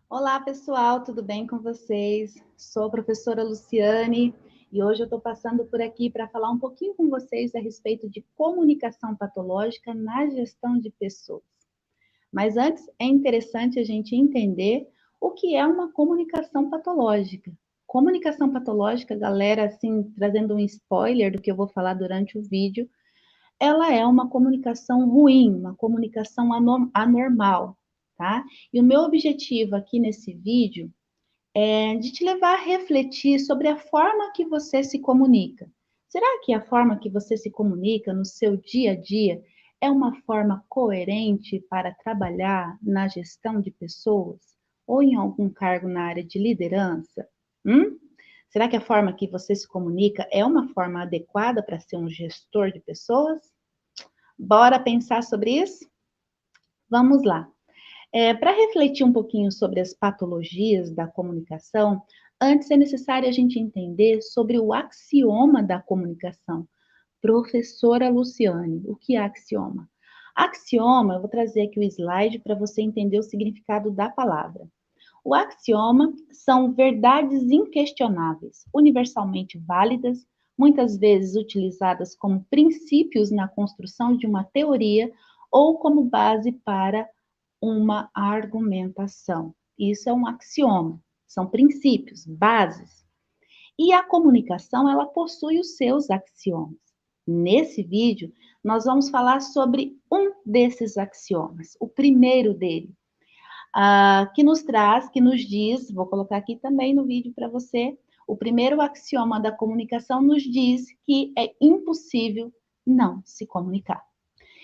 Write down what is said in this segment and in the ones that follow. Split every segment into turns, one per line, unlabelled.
Olá, pessoal, tudo bem com vocês? Sou a professora Luciane e hoje eu estou passando por aqui para falar um pouquinho com vocês a respeito de comunicação patológica na gestão de pessoas. Mas antes, é interessante a gente entender o que é uma comunicação patológica. Comunicação patológica, galera, assim, trazendo um spoiler do que eu vou falar durante o vídeo, ela é uma comunicação ruim, uma comunicação anormal, tá? E o meu objetivo aqui nesse vídeo é de te levar a refletir sobre a forma que você se comunica. Será que a forma que você se comunica no seu dia a dia é uma forma coerente para trabalhar na gestão de pessoas ou em algum cargo na área de liderança? Será que a forma que você se comunica é uma forma adequada para ser um gestor de pessoas? Bora pensar sobre isso? Vamos lá. Para refletir um pouquinho sobre as patologias da comunicação, antes é necessário a gente entender sobre o axioma da comunicação. Professora Luciane, o que é axioma? Axioma, eu vou trazer aqui o slide para você entender o significado da palavra. O axioma são verdades inquestionáveis, universalmente válidas, muitas vezes utilizadas como princípios na construção de uma teoria ou como base para uma argumentação. Isso é um axioma, são princípios, bases. E a comunicação, ela possui os seus axiomas. Nesse vídeo, nós vamos falar sobre um desses axiomas, o primeiro dele, que nos traz, que nos diz, vou colocar aqui também no vídeo para você, o primeiro axioma da comunicação nos diz que é impossível não se comunicar.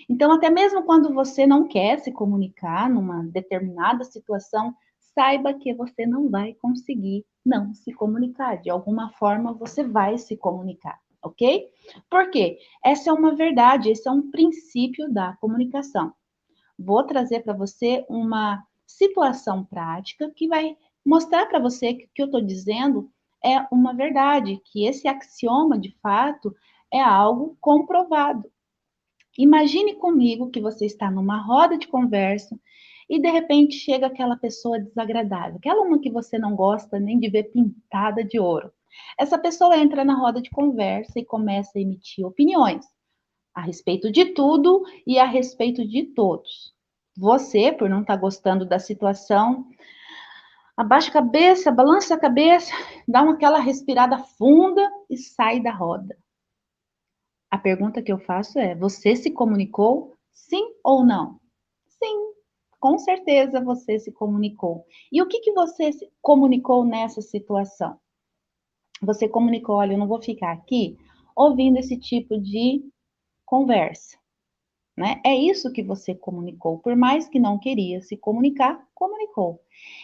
Então, até mesmo quando você não quer se comunicar numa determinada situação, saiba que você não vai conseguir não se comunicar. De alguma forma, você vai se comunicar, ok? Por quê? Essa é uma verdade, esse é um princípio da comunicação. Vou trazer para você uma situação prática que vai mostrar para você que o que eu estou dizendo é uma verdade, que esse axioma, de fato, é algo comprovado. Imagine comigo que você está numa roda de conversa e de repente chega aquela pessoa desagradável, aquela uma que você não gosta nem de ver pintada de ouro. Essa pessoa entra na roda de conversa e começa a emitir opiniões a respeito de tudo e a respeito de todos. Você, por não estar gostando da situação, abaixa a cabeça, balança a cabeça, dá aquela respirada funda e sai da roda. A pergunta que eu faço é: você se comunicou? Sim ou não? Sim, com certeza você se comunicou. E o que você se comunicou nessa situação? Você comunicou, olha, eu não vou ficar aqui ouvindo esse tipo de conversa, né? É isso que você comunicou. Por mais que não queria se comunicar, comunicou.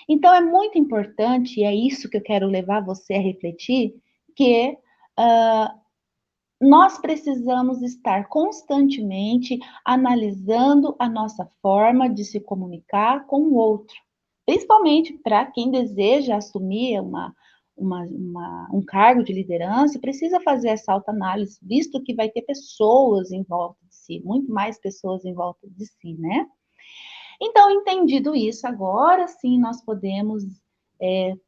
Então é muito importante, e é isso que eu quero levar você a refletir, que nós precisamos estar constantemente analisando a nossa forma de se comunicar com o outro, principalmente para quem deseja assumir um cargo de liderança, precisa fazer essa autoanálise, visto que vai ter pessoas em volta de si, muito mais pessoas em volta de si, né? Então, entendido isso, agora sim nós podemos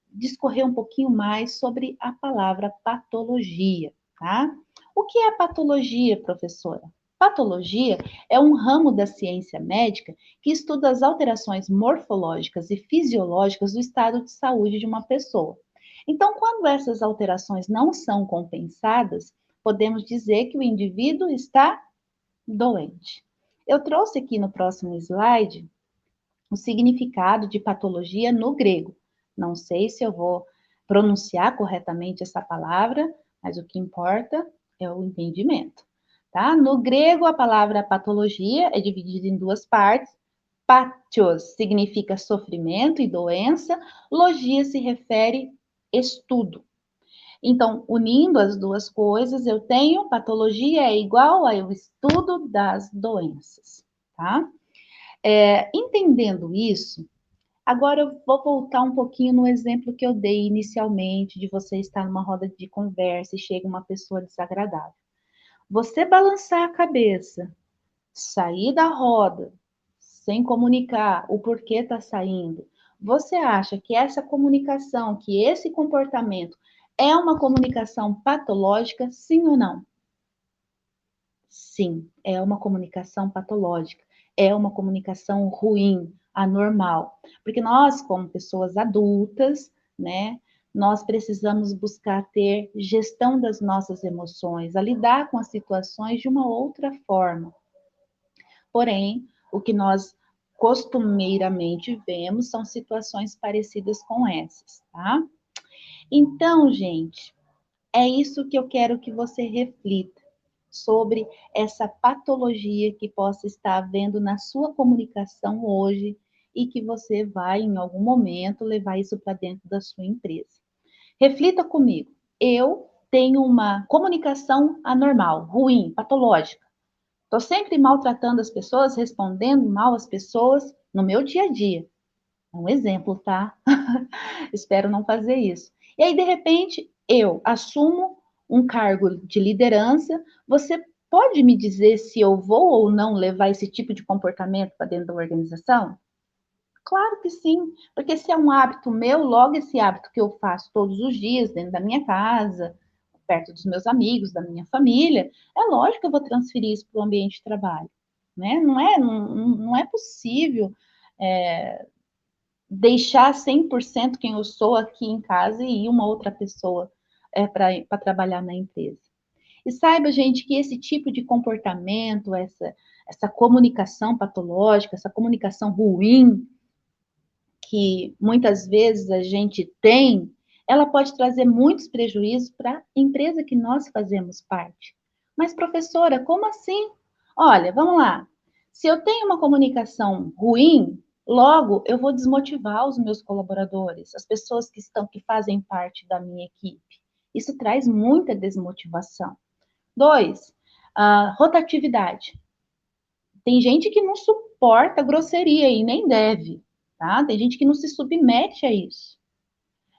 discorrer um pouquinho mais sobre a palavra patologia, tá? O que é patologia, professora? Patologia é um ramo da ciência médica que estuda as alterações morfológicas e fisiológicas do estado de saúde de uma pessoa. Então, quando essas alterações não são compensadas, podemos dizer que o indivíduo está doente. Eu trouxe aqui no próximo slide o significado de patologia no grego. Não sei se eu vou pronunciar corretamente essa palavra, mas o que importa é o entendimento, tá? No grego, a palavra patologia é dividida em duas partes. Patios significa sofrimento e doença, logia se refere estudo. Então, unindo as duas coisas, eu tenho patologia é igual ao estudo das doenças, tá? Entendendo isso, agora eu vou voltar um pouquinho no exemplo que eu dei inicialmente de você estar numa roda de conversa e chega uma pessoa desagradável. Você balançar a cabeça, sair da roda sem comunicar o porquê está saindo, Você acha que essa comunicação, que esse comportamento é uma comunicação patológica, sim ou não? Sim, é uma comunicação patológica, é uma comunicação ruim, anormal. Porque nós, como pessoas adultas, né, nós precisamos buscar ter gestão das nossas emoções, a lidar com as situações de uma outra forma. Porém, o que nós costumeiramente vemos são situações parecidas com essas, tá? Então, gente, é isso que eu quero que você reflita sobre essa patologia que possa estar havendo na sua comunicação hoje e que você vai, em algum momento, levar isso para dentro da sua empresa. Reflita comigo. Eu tenho uma comunicação anormal, ruim, patológica. Estou sempre maltratando as pessoas, respondendo mal às pessoas no meu dia a dia. É um exemplo, tá? Espero não fazer isso. E aí, de repente, eu assumo um cargo de liderança. Você pode me dizer se eu vou ou não levar esse tipo de comportamento para dentro da organização? Claro que sim, porque se é um hábito meu, logo esse hábito que eu faço todos os dias dentro da minha casa, perto dos meus amigos, da minha família, é lógico que eu vou transferir isso para o ambiente de trabalho, né? Não é possível deixar 100% quem eu sou aqui em casa e ir uma outra pessoa para trabalhar na empresa. E saiba, gente, que esse tipo de comportamento, essa comunicação patológica, essa comunicação ruim, que muitas vezes a gente tem, ela pode trazer muitos prejuízos para a empresa que nós fazemos parte. Mas, professora, como assim? Olha, vamos lá. Se eu tenho uma comunicação ruim, logo eu vou desmotivar os meus colaboradores, as pessoas que fazem parte da minha equipe. Isso traz muita desmotivação. 2, a rotatividade. Tem gente que não suporta grosseria e nem deve, tá? Tem gente que não se submete a isso.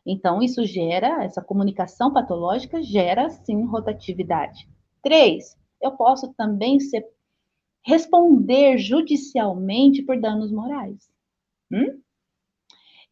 Então, isso gera, essa comunicação patológica gera, sim, rotatividade. 3, eu posso também responder judicialmente por danos morais. Hum?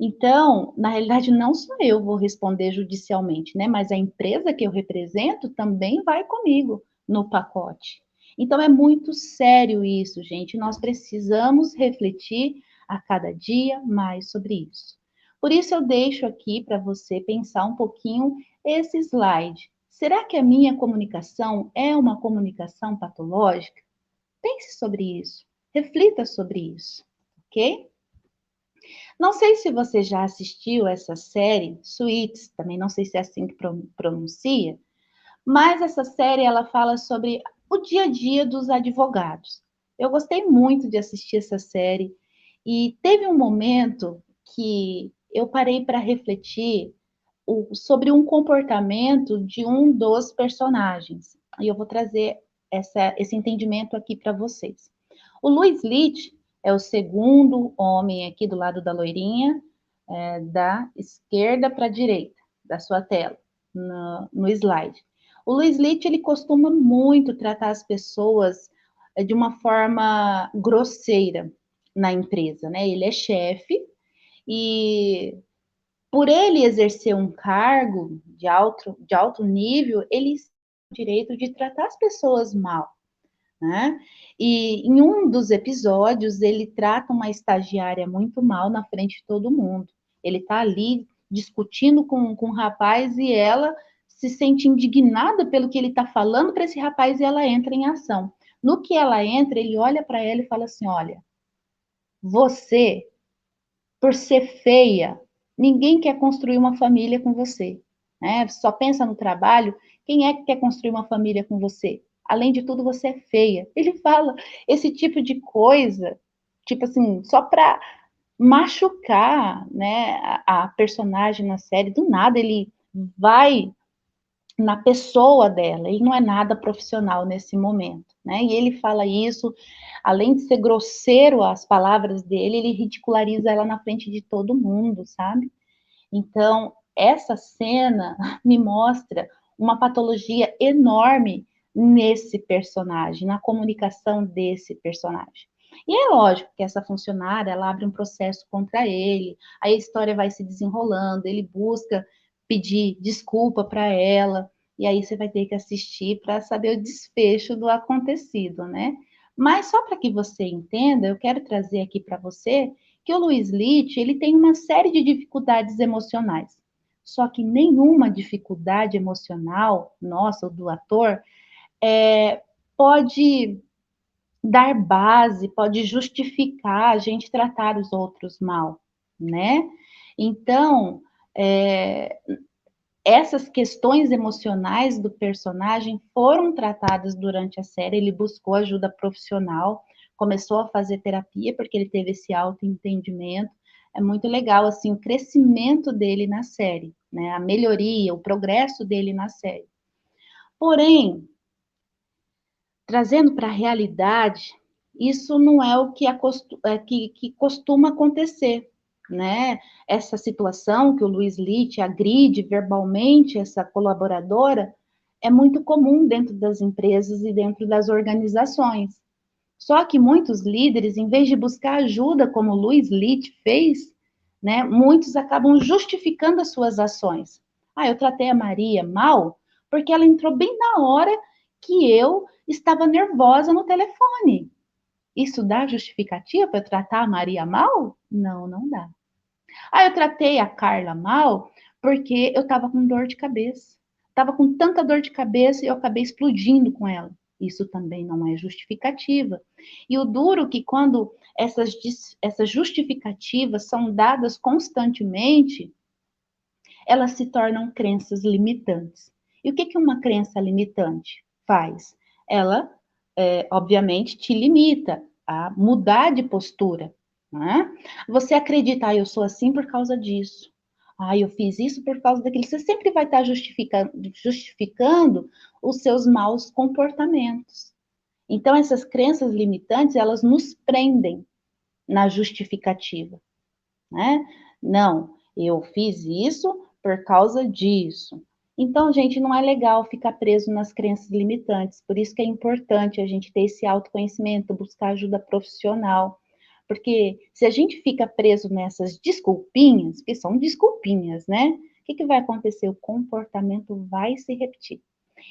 Então, na realidade, não só eu vou responder judicialmente, né? Mas a empresa que eu represento também vai comigo no pacote. Então, é muito sério isso, gente. Nós precisamos refletir a cada dia mais sobre isso. Por isso, eu deixo aqui para você pensar um pouquinho esse slide. Será que a minha comunicação é uma comunicação patológica? Pense sobre isso. Reflita sobre isso, ok? Não sei se você já assistiu essa série, Suits, também não sei se é assim que pronuncia, mas essa série ela fala sobre o dia a dia dos advogados. Eu gostei muito de assistir essa série e teve um momento que eu parei para refletir sobre um comportamento de um dos personagens. E eu vou trazer esse entendimento aqui para vocês. O Louis Litt é o segundo homem aqui do lado da loirinha, da esquerda para a direita da sua tela, no slide. O Louis Litt, ele costuma muito tratar as pessoas de uma forma grosseira na empresa, né? Ele é chefe e por ele exercer um cargo de alto nível, ele tem o direito de tratar as pessoas mal, né? E em um dos episódios, ele trata uma estagiária muito mal na frente de todo mundo. Ele está ali discutindo com um rapaz e ela se sente indignada pelo que ele está falando para esse rapaz e ela entra em ação. No que ela entra, ele olha para ela e fala assim: Olha, você, por ser feia, ninguém quer construir uma família com você, né? Só pensa no trabalho. Quem é que quer construir uma família com você? Além de tudo, você é feia. Ele fala esse tipo de coisa, tipo assim, só para machucar, né, a personagem na série. Do nada ele vai na pessoa dela, ele não é nada profissional nesse momento, né? E ele fala isso, além de ser grosseiro as palavras dele, ele ridiculariza ela na frente de todo mundo, sabe? Então, essa cena me mostra uma patologia enorme nesse personagem, na comunicação desse personagem. E é lógico que essa funcionária, ela abre um processo contra ele, aí a história vai se desenrolando, ele busca pedir desculpa para ela, e aí você vai ter que assistir para saber o desfecho do acontecido, né? Mas só para que você entenda, eu quero trazer aqui para você que o Luiz Litt, ele tem uma série de dificuldades emocionais. Só que nenhuma dificuldade emocional nossa ou do ator pode dar base, pode justificar a gente tratar os outros mal, né? Então, essas questões emocionais do personagem foram tratadas durante a série. Ele buscou ajuda profissional, começou a fazer terapia porque ele teve esse autoentendimento. É muito legal assim o crescimento dele na série, né? A melhoria, o progresso dele na série. Porém, trazendo para a realidade, isso não é o que, que costuma acontecer, né? Essa situação que o Luiz Litt agride verbalmente essa colaboradora é muito comum dentro das empresas e dentro das organizações. Só que muitos líderes, em vez de buscar ajuda, como o Luiz Litt fez, né, muitos acabam justificando as suas ações. Ah, eu tratei a Maria mal porque ela entrou bem na hora que eu estava nervosa no telefone. Isso dá justificativa para tratar a Maria mal? Não, não dá. Ah, eu tratei a Carla mal porque eu estava com dor de cabeça. Estava com tanta dor de cabeça e eu acabei explodindo com ela. Isso também não é justificativa. E o duro é que quando essas justificativas são dadas constantemente, elas se tornam crenças limitantes. E o que uma crença limitante faz? Ela, obviamente, te limita a mudar de postura. Né? Você acredita, eu sou assim por causa disso. Eu fiz isso por causa daquilo. Você sempre vai estar justificando os seus maus comportamentos. Então, essas crenças limitantes, elas nos prendem na justificativa, né? Não, eu fiz isso por causa disso. Então, gente, não é legal ficar preso nas crenças limitantes. Por isso que é importante a gente ter esse autoconhecimento, buscar ajuda profissional. Porque se a gente fica preso nessas desculpinhas, que são desculpinhas, né? O que vai acontecer? O comportamento vai se repetir.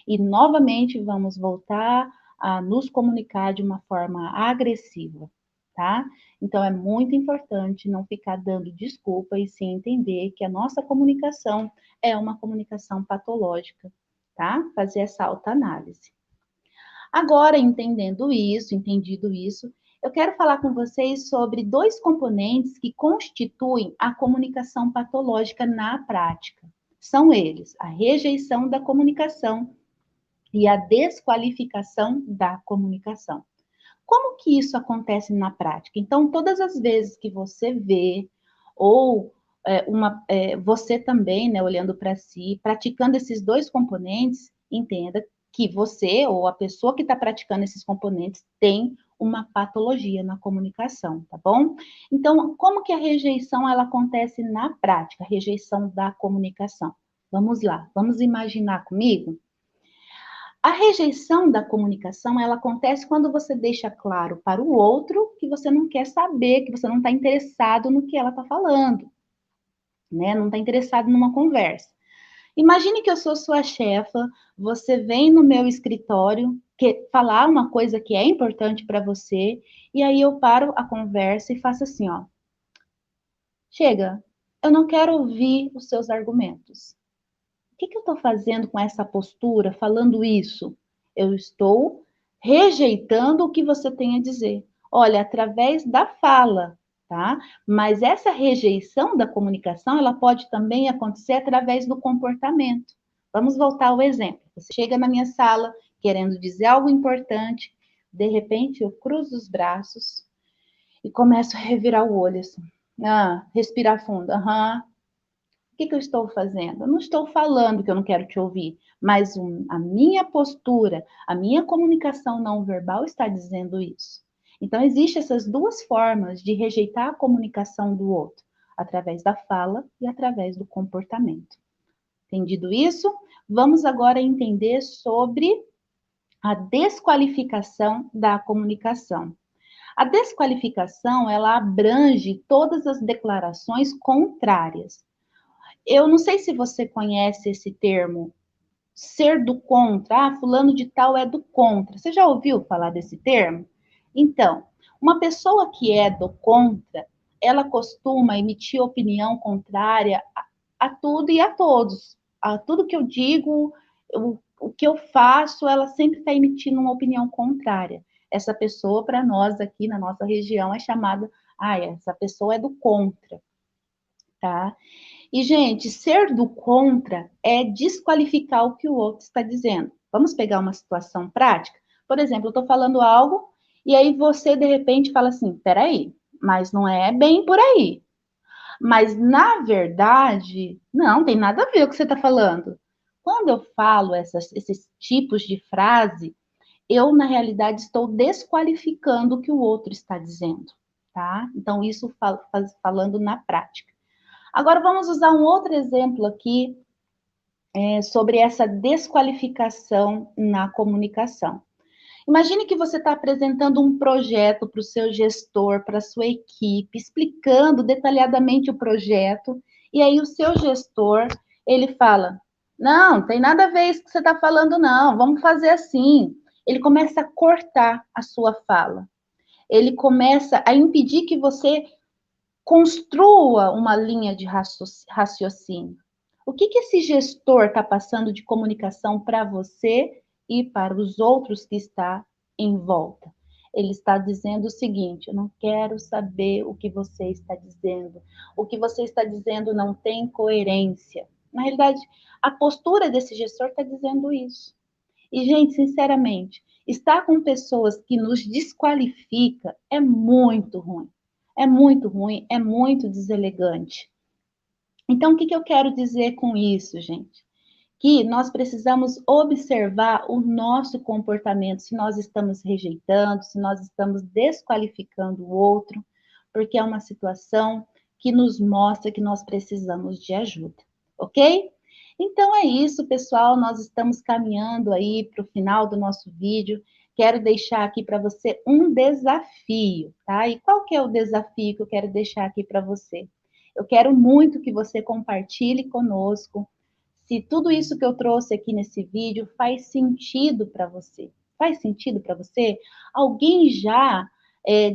E novamente vamos voltar a nos comunicar de uma forma agressiva, tá? Então é muito importante não ficar dando desculpa e sim entender que a nossa comunicação é uma comunicação patológica, tá? Fazer essa autoanálise. Agora, entendido isso, eu quero falar com vocês sobre dois componentes que constituem a comunicação patológica na prática. São eles: a rejeição da comunicação e a desqualificação da comunicação. Como que isso acontece na prática? Então, todas as vezes que você vê, ou você também, né, olhando para si, praticando esses dois componentes, entenda que você ou a pessoa que está praticando esses componentes tem uma patologia na comunicação, tá bom? Então, como que a rejeição ela acontece na prática, a rejeição da comunicação? Vamos lá, vamos imaginar comigo? A rejeição da comunicação, ela acontece quando você deixa claro para o outro que você não quer saber, que você não está interessado no que ela está falando, né? Não está interessado numa conversa. Imagine que eu sou sua chefa, você vem no meu escritório falar uma coisa que é importante para você, e aí eu paro a conversa e faço assim, ó. Chega, eu não quero ouvir os seus argumentos. O que eu estou fazendo com essa postura, falando isso? Eu estou rejeitando o que você tem a dizer. Olha, através da fala, tá? Mas essa rejeição da comunicação, ela pode também acontecer através do comportamento. Vamos voltar ao exemplo. Você chega na minha sala querendo dizer algo importante, de repente eu cruzo os braços e começo a revirar o olho assim. Respirar fundo. Aham. O que eu estou fazendo? Eu não estou falando que eu não quero te ouvir, mas a minha postura, a minha comunicação não verbal está dizendo isso. Então, existem essas duas formas de rejeitar a comunicação do outro, através da fala e através do comportamento. Entendido isso? Vamos agora entender sobre a desqualificação da comunicação. A desqualificação, ela abrange todas as declarações contrárias. Eu não sei se você conhece esse termo, ser do contra. Ah, fulano de tal é do contra. Você já ouviu falar desse termo? Então, uma pessoa que é do contra, ela costuma emitir opinião contrária a tudo e a todos. A tudo que eu digo, o que eu faço, ela sempre está emitindo uma opinião contrária. Essa pessoa, para nós aqui na nossa região, é chamada, essa pessoa é do contra, tá? E, gente, ser do contra é desqualificar o que o outro está dizendo. Vamos pegar uma situação prática? Por exemplo, eu estou falando algo e aí você, de repente, fala assim, peraí, mas não é bem por aí. Mas, na verdade, não tem nada a ver com o que você está falando. Quando eu falo esses tipos de frase, eu, na realidade, estou desqualificando o que o outro está dizendo, tá? Então, isso falando na prática. Agora, vamos usar um outro exemplo aqui sobre essa desqualificação na comunicação. Imagine que você está apresentando um projeto para o seu gestor, para a sua equipe, explicando detalhadamente o projeto, e aí o seu gestor, ele fala, não, tem nada a ver isso que você está falando, não, vamos fazer assim. Ele começa a cortar a sua fala. Ele começa a impedir que você construa uma linha de raciocínio. O que esse gestor está passando de comunicação para você e para os outros que está em volta? Ele está dizendo o seguinte: eu não quero saber o que você está dizendo. O que você está dizendo não tem coerência. Na realidade, a postura desse gestor está dizendo isso. E, gente, sinceramente, estar com pessoas que nos desqualifica é muito ruim. É muito ruim, é muito deselegante. Então, o que eu quero dizer com isso, gente? Que nós precisamos observar o nosso comportamento, se nós estamos rejeitando, se nós estamos desqualificando o outro, porque é uma situação que nos mostra que nós precisamos de ajuda, ok? Então é isso, pessoal, nós estamos caminhando aí para o final do nosso vídeo. Quero deixar aqui para você um desafio, tá? E qual que é o desafio que eu quero deixar aqui para você? Eu quero muito que você compartilhe conosco se tudo isso que eu trouxe aqui nesse vídeo faz sentido para você. Faz sentido para você? Alguém já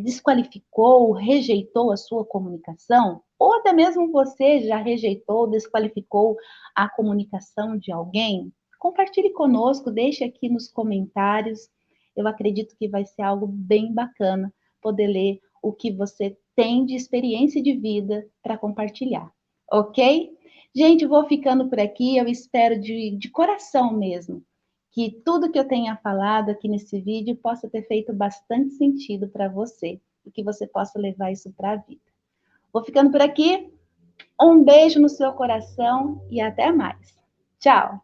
desqualificou, rejeitou a sua comunicação? Ou até mesmo você já rejeitou, desqualificou a comunicação de alguém? Compartilhe conosco, deixe aqui nos comentários. Eu acredito que vai ser algo bem bacana poder ler o que você tem de experiência de vida para compartilhar, ok? Gente, vou ficando por aqui. Eu espero de coração mesmo que tudo que eu tenha falado aqui nesse vídeo possa ter feito bastante sentido para você e que você possa levar isso para a vida. Vou ficando por aqui. Um beijo no seu coração e até mais. Tchau!